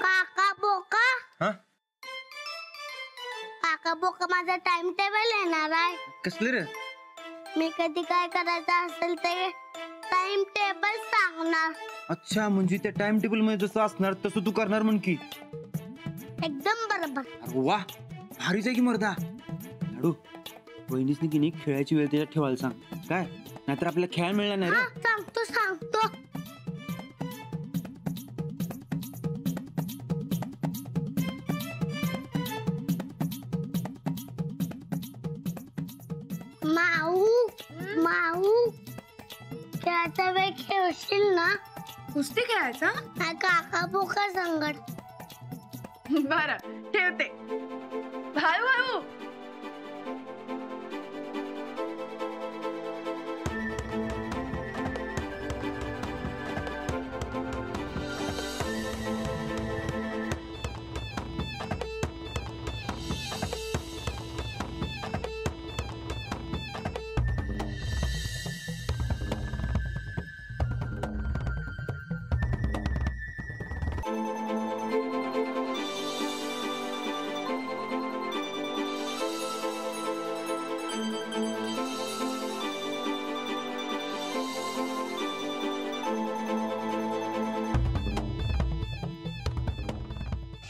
काका बोका हा काका बोका माझा टाइम टेबल येणार आहे. कसले रे? मी कधी काय करायचं असेल ते टाइम टेबल सांगणार. अच्छा, म्हणजे त्या टाइम टेबल मध्ये जसं असणार तसं तू करणार म्हण की. एकदम बरोबर. अरे वा, भारीच आहे की मर्दा. लाडू, वहिनीसनी की नाही खेळायची वेळ त्याच्यात ठेवायला सांग काय, नाहीतर आपल्याला खेळायला मिळणार नाही रे. सांगतो सांगतो. माऊ माऊ खेळाचा वेळ खेळशील ना? कुस्ती खेळायचा? नाही काका बोका संगड. बरं ठेवते. हळू हळू.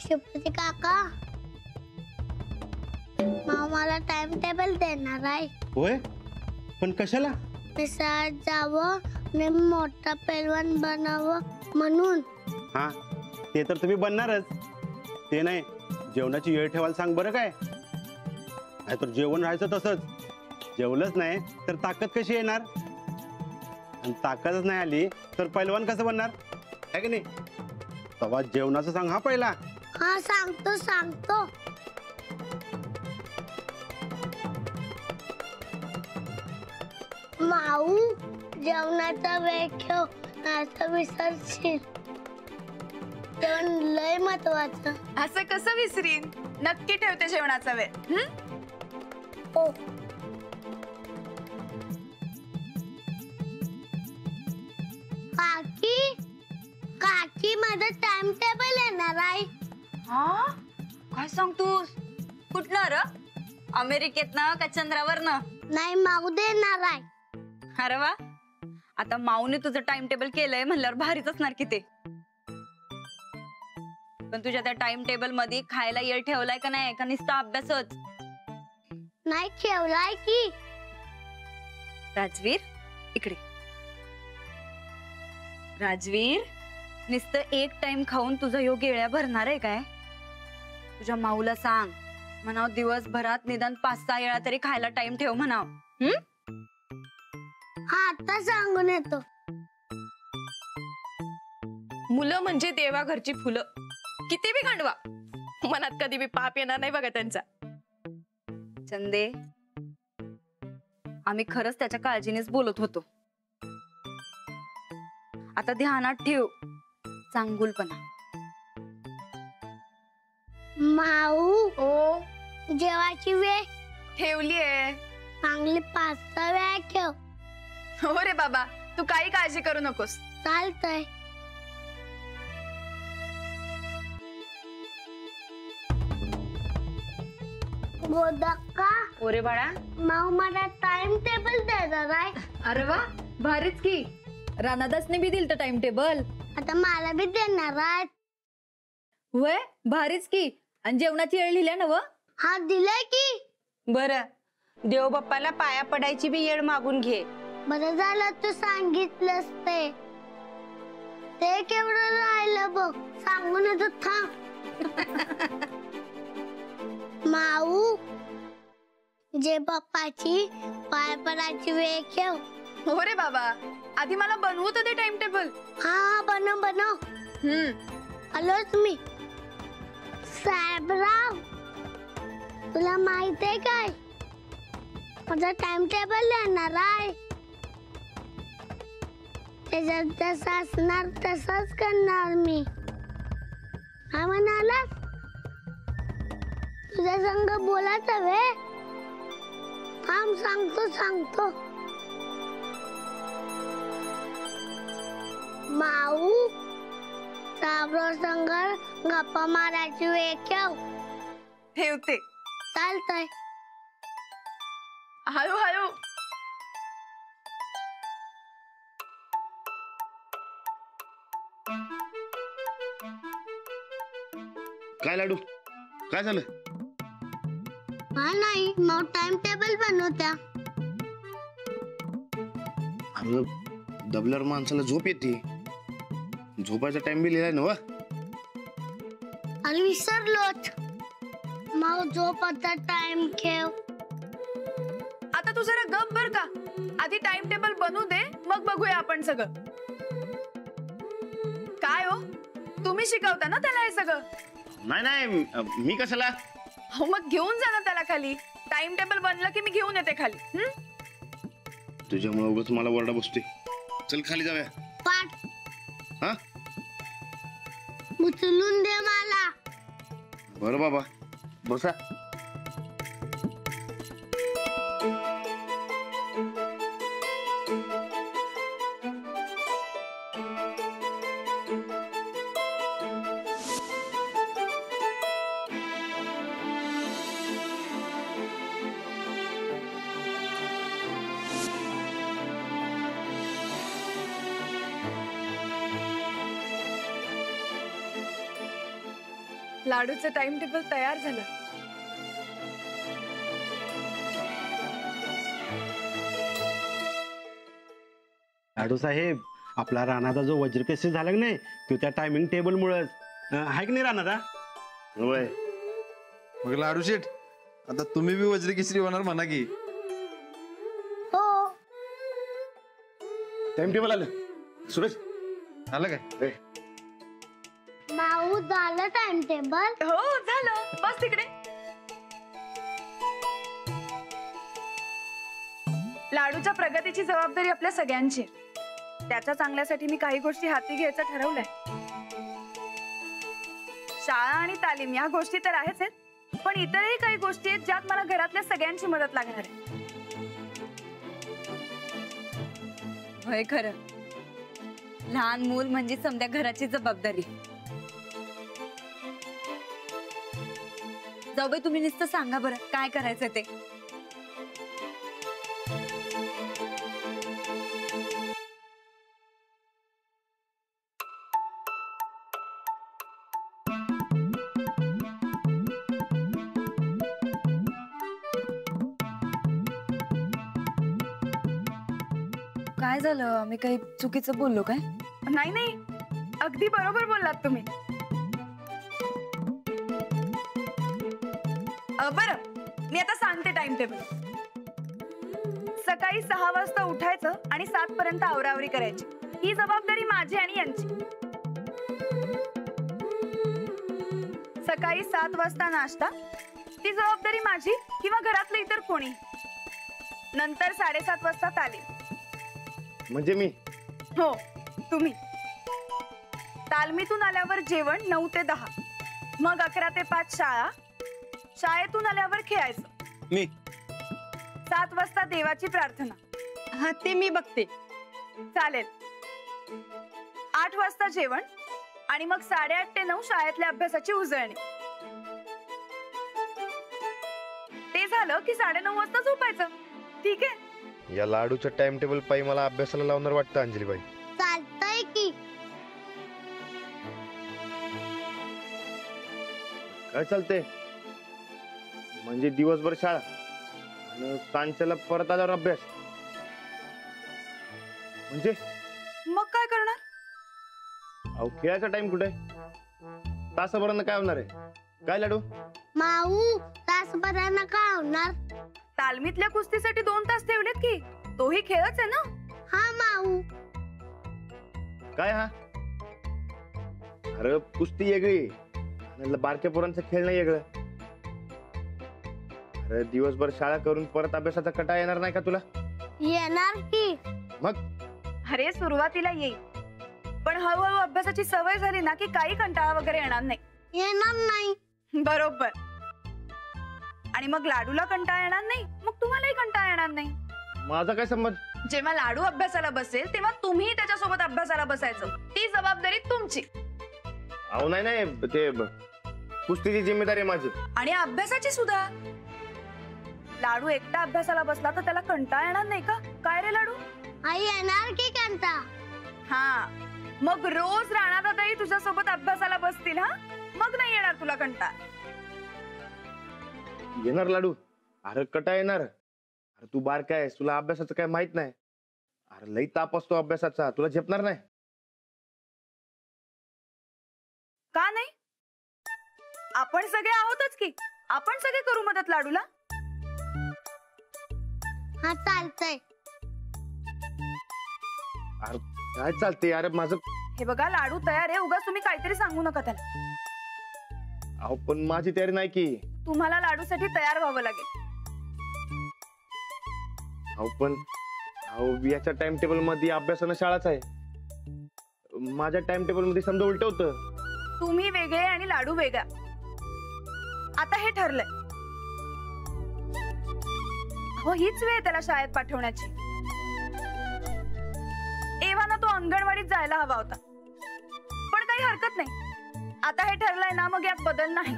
शिवपती काका मला टाइम टेबल देणार आहे. होय, पण कशाला? मी शाळेत जावं आणि मोठा पैलवान बनावं म्हणून. हा, ते तर तुम्ही बनणारच. ते नाही, जेवणाची वेळ ठेवायला सांग बरं काय. नाहीतर जेवण राहायचं तसंच. जेवलंच नाही तर ताकद कशी येणार, आणि ताकदच नाही आली तर पैलवान कसं बनणार आहे की नाही. तेव्हा जेवणाचं सांग हा पहिला. हा सांगतो सांगतो. माऊ जेवणाचा वेळ ठेव, नाहीतर विसरशील. जेवण लय महत्वाचं. असं कसं विसरीन? नक्की ठेवते जेवणाचा वेळ. हो. काकी काकी माझं टाइम टेबल येणार आहे. हा, काय सांगतोस? कुठनं र? अमेरिकेतनं का चंद्रावरनं? नाही माऊ देणार आहे. अरे वा, आता माऊने तुझं टाइम टेबल केलंय म्हणल्यावर भारीच असणार की ते. पण तुझ्या त्या टाइम टेबल मध्ये खायला येळ ठेवलाय का नाही, का नुसता अभ्यासच? नाही ठेवलाय की. राजवीर इकडे. राजवीर, नुसतं एक टाइम खाऊन तुझा योग येळ्या भरणार आहे काय? तुझ्या माऊला सांग म्हणाव दिवसभरात निदान 5-6 वेळा तरी खायला टाइम ठेव म्हणाव. हा आता सांगून येतो. मुलं म्हणजे देवा घरची फुलं. किती बी गांडवा, मनात कधी बी पाप येणार नाही बघा त्यांचा. चंदे, आम्ही खरंच त्याच्या काळजीनेच बोलत होतो. आता ध्यानात ठेव चांगुलपणा. माऊ ओ, जेवायची वेळ ठेवलीये. चांगली 5-6 वेळा ठेव. हो रे बाबा, तू काही काळजी करू नकोस. चालतंय. गोदक्का ओरे बाळा, माऊ मला टाइम टेबल देणार आहे. अरे वा, भारीच की. रानादासने बी दिलत टाइम टेबल. आता मला बी देणार आहे. वय भारीच की. आणि जेवणाची वेळ लिहिल्या ना व? हा दिलाय की. बरं, देव बाप्पाला पाया पडायची बी येळ मागून घे. बरं झालं तू सांगितलंस ते. ते केवढं राहिलं बघ, सांगून येतो थांब. माऊ जे बाप्पाची पाय पडायची वेळ ठेव. हो रे बाबा, आधी मला बनवू तर दे टाइम टेबल. हा बनव बनव. आलोच मी. साहेबराव, तुला माहित आहे काय, माझा टाइम टेबल येणार आहे. त्याच्यात जसं असणार तसंच करणार मी. हा म्हणाला तुझ्या संग बोलायचा वे. थांब सांगतो सांगतो. माऊ मित्राबरोबर संग गप्पा मारायची वेळ ठेव. ठेवते. चालतंय. हळू हळू. काय लाडू, काय झालं? हा नाही, मग टाइम टेबल बनवत्या. अगं दबल्यावर माणसाला झोप येते. झोपायचा टाइम बी लिहिलाय ना वा. आणि विसरलोच. मग झोपायचा टाइम ठेव. आता तू जरा गप बर का. आधी टाइम टेबल बनवू दे, मग बघूया आपण सगळं. काय हो, तुम्ही शिकवता ना त्याला हे सगळं? नाही नाही, मी कशाला? हो मग घेऊन जा ना त्याला खाली. टाइम टेबल बनलं की मी घेऊन येते खाली. तुझ्यामुळे उगाच मला वरडा बसते. चल खाली जाऊया. पाठ हा उचलून दे मला. बरं बाबा, बसा. लाडूचं टाइम टेबल तयार झालं. लाडू साहेब, आपला राणाचा जो वज्रकेसरी झाला की नाही तो त्या टायमिंग टेबल मुळेच आहे की नाही राणाचा? होय. मग लाडू शेठ, आता तुम्ही बी वज्र केसरी होणार म्हणा की. हो. टाइम टेबल आलं. सुरेश आलं काय? माऊ झालं टाइम टेबल? हो झालं. बस तिकडे. लाडूच्या प्रगतीची जबाबदारी आपल्या सगळ्यांची. त्याच्या चांगल्यासाठी मी काही गोष्टी हाती घ्यायचं ठरवलंय. शाळा आणि तालीम या गोष्टी तर आहेच आहेत, पण इतरही काही गोष्टी आहेत ज्यात मला घरातल्या सगळ्यांची मदत लागणार आहे. होय खरं. लहान मूल म्हणजे समध्या घराची जबाबदारी. जाऊबाई, तुम्ही नुसतं सांगा बरं काय करायचं ते. काय झालं? आम्ही काही चुकीचं बोललो काय? नाही नाही, अगदी बरोबर बोललात तुम्ही. बरं, मी आता सांगते टाइम टेबल. सकाळी 6 वाजता उठायचं आणि 7 पर्यंत आवरावरी करायची. ही जबाबदारी माझी आणि यांची. सकाळी 7 वाजता नाश्ता, ती जबाबदारी माझी किंवा घरातलं इतर कोणी. नंतर 7:30 वाजता तालीम. म्हणजे मी? हो, तुम्ही. तालमीतून आल्यावर जेवण 9 ते 10. मग 11 ते 5 शाळा. शाळेतून आल्यावर खेळायचं. मी. 7 वाजता देवाची प्रार्थना. हा, ते मी बघते. चालेल. 8 वाजता जेवण आणि मग 8:30 ते 9 शाळेतल्या अभ्यासाची उजळणी. ते झालं की 9:30 वाजता झोपायचं. ठीक आहे? या लाडूच्या टाइम टेबल पायी मला अभ्यासाला लावणार वाटतं अंजलीबाई. चालतंय की. काय चालतंय? म्हणजे दिवसभर शाळा आणि सांच्याला परत आल्यावर अभ्यास. म्हणजे मग काय करणार? अहो, खेळायचा टाइम कुठे? तासाभरानं काय होणार आहे? काय लाडू? माऊ तासभरानं काय होणार? तालमीतल्या कुस्तीसाठी 2 तास ठेवलेत की. तोही खेळच आहे ना. हा माऊ. काय हा? अरे कुस्ती वेगळी आणि बारक्या पोरांचं खेळणं वेगळं. अरे दिवसभर शाळा करून परत अभ्यासाचा कंटाळा येणार नाही का तुला? येणार की. मग अरे सुरुवातीला येईल, पण हळूहळू अभ्यासाची सवय झाली ना की काही कंटाळा वगैरे येणार नाही. येणार नाही. बरोबर. आणि मग लाडूला कंटाळा येणार नाही, मग तुम्हालाही कंटाळा येणार नाही. माझा काय संबंध? जेव्हा लाडू अभ्यासाला बसेल तेव्हा तुम्ही त्याच्यासोबत अभ्यासाला बसायचं. ती जबाबदारी तुमची. अहो नाही नाही ते कुस्तीची जिम्मेदारी आहे माझी. आणि अभ्यासाची सुद्धा. लाडू एकटा अभ्यासाला बसला तर त्याला कंटाळा येणार नाही का? काय रे लाडू? आई येणार की कंटा? हा, मग रोज राणादादाही तुझ्यासोबत अभ्यासाला बसतील. हा, मग नाही येणार तुला कंटाळा. येणार लाडू. अरे कटा येणार. अरे तू बारका आहेस, तुला अभ्यासाचं काय माहित नाही. अरे लई ताप असतो अभ्यासाचा, तुला झेपणार नाही. का नाही? आपण सगळे आहोतच की. आपण सगळे करू मदत लाडूला. हा चालतंय. अरे काय चालते यार माझं. हे बघा लाडू तयार आहे. उगाच तुम्ही काहीतरी सांगू नका त्याला. अहो पण माझी तयारी नाही की. तुम्हाला लाडूसाठी तयार व्हावं लागेल. अहो पण याच्या टाइम टेबल मध्ये अभ्यासानं शाळाच आहे. माझ्या टाइम टेबल मध्ये समजा उलट होतं. तुम्ही वेगळे आणि लाडू वेगळा. आता हे ठरलंय. हो, हीच वेळ त्याला शाळेत पाठवण्याची. एव्हाना तो अंगणवाडीत जायला हवा होता, पण काही हरकत नाही. आता हे ठरलंय ना, मग यात बदल नाही.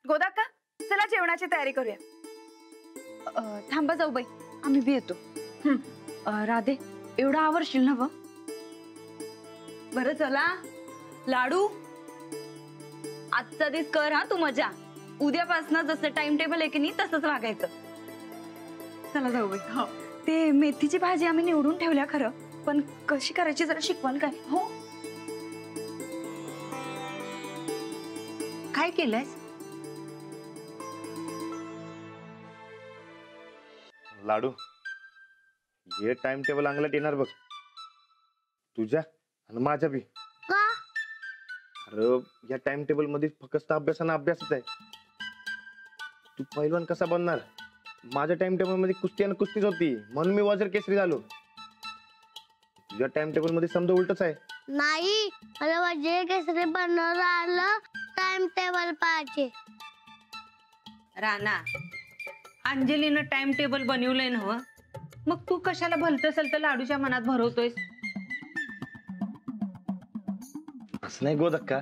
गोदाक्का, चला जेवणाची तयारी करूया. थांबा जाऊ बाई, आम्ही बी येतो. राधे, एवढं आवरशील ना? बरं चला. लाडू, आजचा दिवस कर हा तू मजा. उद्यापासून जसं टाइम टेबल आहे की नाही तसंच वागायचं. चला जाऊ बाई. हो, ते मेथीची भाजी आम्ही निवडून ठेवल्या खरं, पण कशी करायची जरा शिकवाल काय? हो. काय केलंय? लाडू, हे टाइम टेबल अंगलात येणार बघ, तुझ्या आणि माझ्या बी. का? अरे या टाइम टेबल मध्ये फक्त अभ्यासानं अभ्यासच आहे. तू पैलवान कसा बनणार? माझ्या टाइम टेबल मध्ये कुस्ती आणि कुस्तीच होती, म्हणून मी वज्र केसरी झालो. तुझ्या टाइम टेबल मध्ये समजा उलटच आहे. नाही, मला वज्र केसरी बनवलं आलं. टाइम टेबल पाहिजे. राणा, अंजलीनं टाइम टेबल बनवलंय ना, मग तू कशाला भलत असेल तर लाडूच्या मनात भरवतोयस? असं नाही गोदक्का.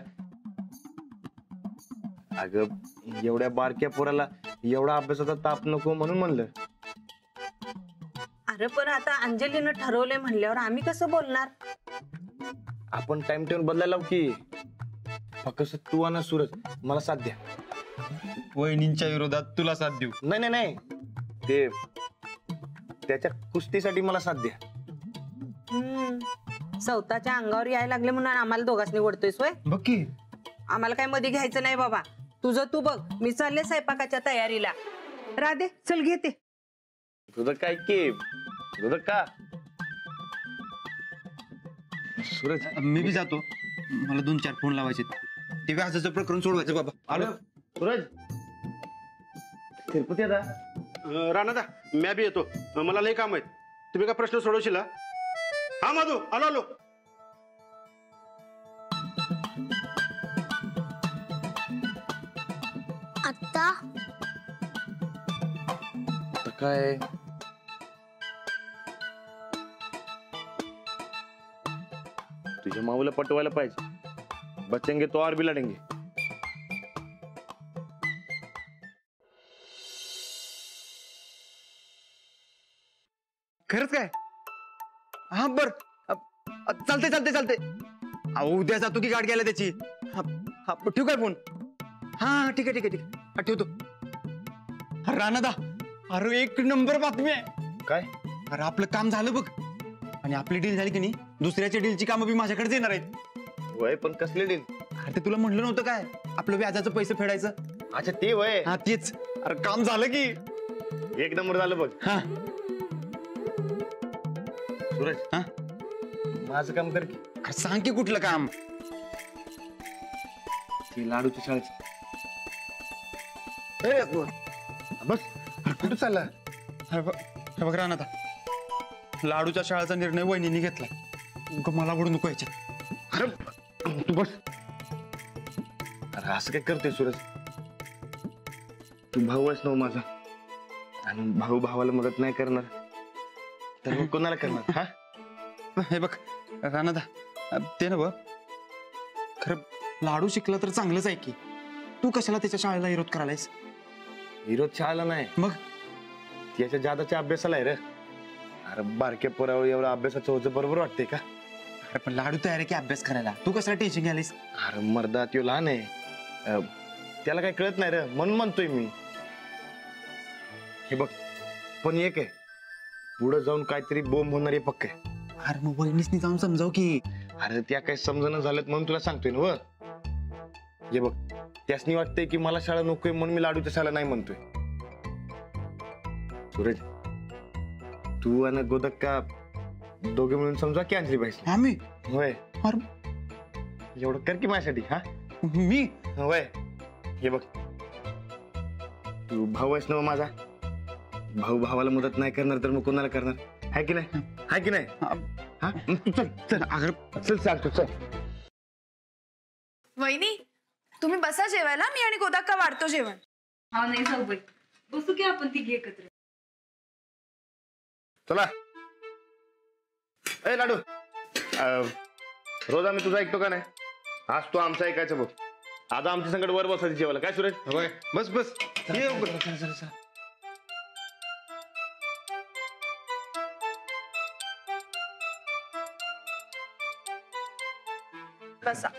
अगं एवढ्या बारक्या पोराला एवढा अभ्यासाचा ताप नको म्हणून म्हणलं. अरे पण आता अंजलीनं ठरवलंय म्हणल्यावर आम्ही कसं बोलणार? आपण टाइम टेबल बदलायला लावू की. फक्त तू आणि सूरज मला साथ द्या. वहिनींच्या विरोधात तुला साथ देऊ? नाही नाही नाही, ते त्याच्या कुस्तीसाठी मला साथ द्या. स्वतःच्या अंगावर यायला लागले म्हणून आम्हाला दोघांनी ओढतोयस होय? बघ की. आम्हाला काय मध्ये घ्यायचं नाही बाबा. तुझं तू बघ, मी चालले स्वयंपाकाच्या तयारीला. राधे, चल घेते. तुझं काय की तुझं का? सूरज, मी बी जातो. मला 2-4 फोन लावायचे. ते व्याजाचं प्रकरण सोडवायचं बाबा. आलो. सूरज, तिरुपती आता राणादा, मी बी येतो. मला लई काम आहेत. तुम्ही काय प्रश्न सोडवशील? हा माधू, आलो आलो. आता काय तुझ्या माऊला पटवायला पाहिजे. बचेंगे तो और भी लढेंगे. खरंच काय? हा बर, चालते चालते चालते. अहो उद्या जातो की गाठ घ्यायला त्याची. हा ठेवू काय फोन? हा ठीक आहे ठीक आहे ठीक आहे, हा ठेवतो. राणादा, अरे 1 नंबर बातमी आहे. काय? अरे आपलं काम झालं बघ. आणि आपली डील झाली की नाही, दुसऱ्याच्या डीलची कामं बी माझ्याकडेच येणार आहेत. वय पण कसले डील? अरे ते तुला म्हटलं नव्हतं काय, आपलं व्याजाचं पैसे फेडायचं? अच्छा ते वय. हा तेच. अरे काम झालं की. 1 नंबर झालं बघ. हा सूरज, हा माझं काम कर की. अरे सांग की कुठलं काम? ती लाडूची शाळेची. बस कुठं चालला? हे बघ राणादा, लाडूच्या शाळेचा निर्णय वहिनीने घेतला. मला आवडू नको याच्यात. अरे तू बस. अरे असं काय करते सूरज? तू भाऊ आहेस ना माझा, आणि भाऊ भावाला मदत नाही करणार तर मग कोणाला करणार? हा हे बघ राणादा, ते ना बघ, खरं लाडू शिकला तर चांगलंच आहे की. तू कशाला त्याच्या शाळेला विरोध करायलायस? विरोध शाळेला नाही, मग त्याच्या जादाच्या अभ्यासाला आहे रे. अरे बारक्या पोरावर एवढा अभ्यासाचं होतं बरोबर वाटतंय का? अरे पण लाडू तयार आहे की अभ्यास करायला, तू कशाला टेन्शन घ्यायलायस? अरे मर्दा त्यो लहान आहे, त्याला काही कळत नाही रे, म्हणून म्हणतोय मी. हे बघ, पण एक आहे, पुढे जाऊन काहीतरी बोंब होणार आहे पक्क आहे. अरे मग वहिनीसनी जाऊन समजाव की. अरे त्या काही समजणं झालं म्हणून तुला सांगतोय ना. हे बघ, त्यासनी वाटतंय की मला शाळा नकोय म्हणून मी लाडूच्या शाळा नाही म्हणतोय. सूरज, तू आणि गोदक्का दोघे मिळून समजा की आणली पाहिजे. आम्ही? होय. अरे एवढं कर की माझ्यासाठी. हा मी? होय. हे बघ, तू भाऊ आहेस ना माझा, भाऊ भावाला मदत नाही करणार तर मग कोणाला करणार? हाय की नाही? हाय की नाही? हा तू चल चल. अगर चल सांगतो चल. वहिनी, तुम्ही बसा जेवायला, मी आणि गोदाक्का वाढतो जेवण. हा नाही जाऊबाई, बसू की आपण तिघी एकत्र. चला. ए लाडू, रोज आम्ही तुझा ऐकतो का नाही? आज तू आमचा ऐकायचं बघ. आता आमच्या संकट वर बसायची जेवायला. काय सुरेश? होय, बस बस. ये उभं. बसा.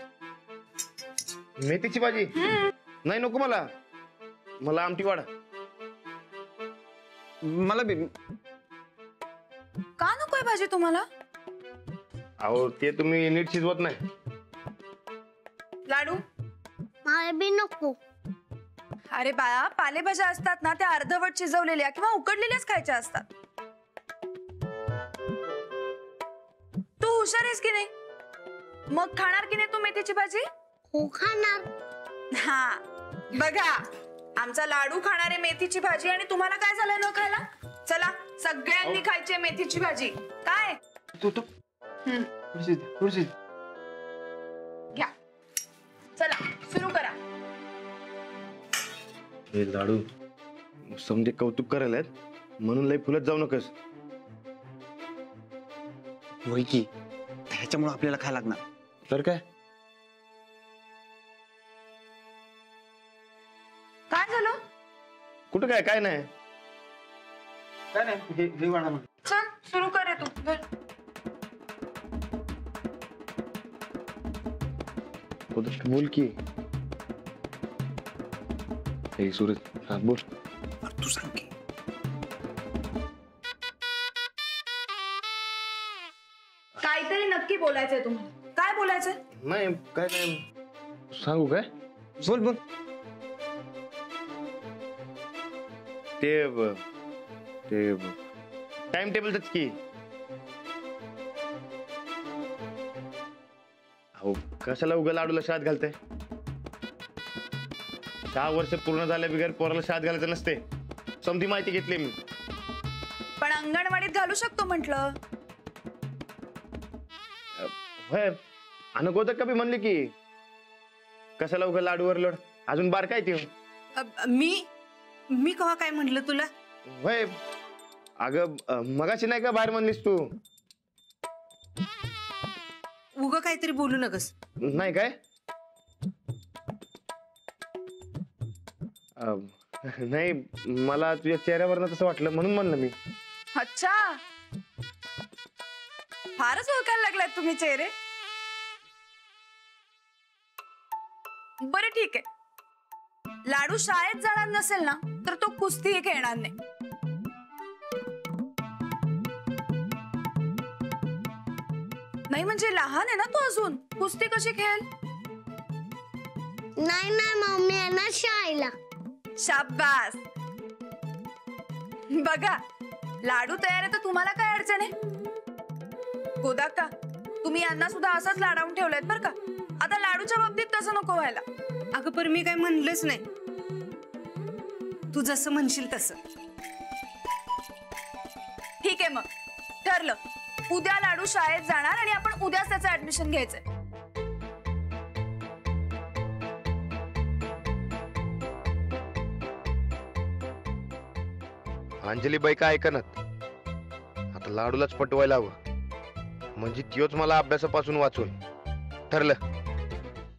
मेथीची भाजी नाही नको मला, मला आमटी वाढ. मला बी. का नकोय भाजी तुम्हाला? अहो ते तुम्ही नीट शिजवत नाही. लाडू? मला बी नको. अरे बाळा, पालेभाज्या असतात ना त्या अर्धवट शिजवलेल्या किंवा उकडलेल्याच खायच्या असतात. तू हुशार आहेस की नाही? मग खाणार की नाही तू मेथीची भाजी? हो खाणार. हा बघा, आमचा लाडू खाणारे मेथीची भाजी आणि तुम्हाला काय झालं न खायला? चला सगळ्यांनी खायची मेथीची भाजी. काय तू घ्या, चला सुरू करा. हे लाडू समजे कौतुक करायला म्हणून लय फुलत जाऊ नकस. होय की, ह्याच्यामुळे आपल्याला खायला लागणार. तर काय? काय झालं? कुठं काय? काय नाही. काय नाही, हे वाढा मग. चल सुरू कर रे तू. धर. बोल की. हे सूरज, हा बोल. तू सांग की. काहीतरी नक्की बोलायचंय तुम्हाला. काय बोलायचंय? नाही काय नाही. सांगू काय? बोल बोल. ते टाइम टेबलच की. अहो कशाला उगा लाडूला शाळेत घालते? 6 वर्ष पूर्ण झाल्या बिगर पोराला शाळेत घालायचं नसते. समधी माहिती घेतली मी. पण अंगणवाडीत घालू शकतो म्हटलं. होय, आणि गोदक्का बी म्हणले की कशाला उगा लाडूवर लोड, अजून बार काय ते. मी कवा काय म्हटलं तुला? होय अगं मगाशी नाही का बाहेर म्हणलीस तू? उग काहीतरी बोलू नकस. नाही काय? नाही, मला तुझ्या चेहऱ्यावरनं तसं वाटलं म्हणून म्हणलं मी. अच्छा, फारच ओळखायला लागलात तुम्ही चेहरे. बरं ठीक आहे, लाडू शाळेत जाणार नसेल ना तर तो कुस्ती खेळणार नाही. नाही म्हणजे लहान आहे ना तो अजून, कुस्ती कशी खेळेल? नाही नाही मम्मी आहे ना शाळेला. शाबास. बघा, लाडू तयार आहे तर तुम्हाला काय अडचण आहे? गोदाक्का, तुम्ही यांना सुद्धा असंच लाडावून ठेवलंय बरं का. आता लाडूच्या बाबतीत तसं नको व्हायला. अगं पण मी काय म्हणलंच नाही. तू जसं म्हणशील तसं. ठीक आहे, मग ठरलं. उद्या लाडू शाळेत जाणार आणि आपण उद्याच त्याचं ऍडमिशन घ्यायचंय. अंजली बाई काय ऐकणार? आता लाडूलाच पटवायला हवं. म्हणजे त्योच मला अभ्यासापासून वाचून ठरलं.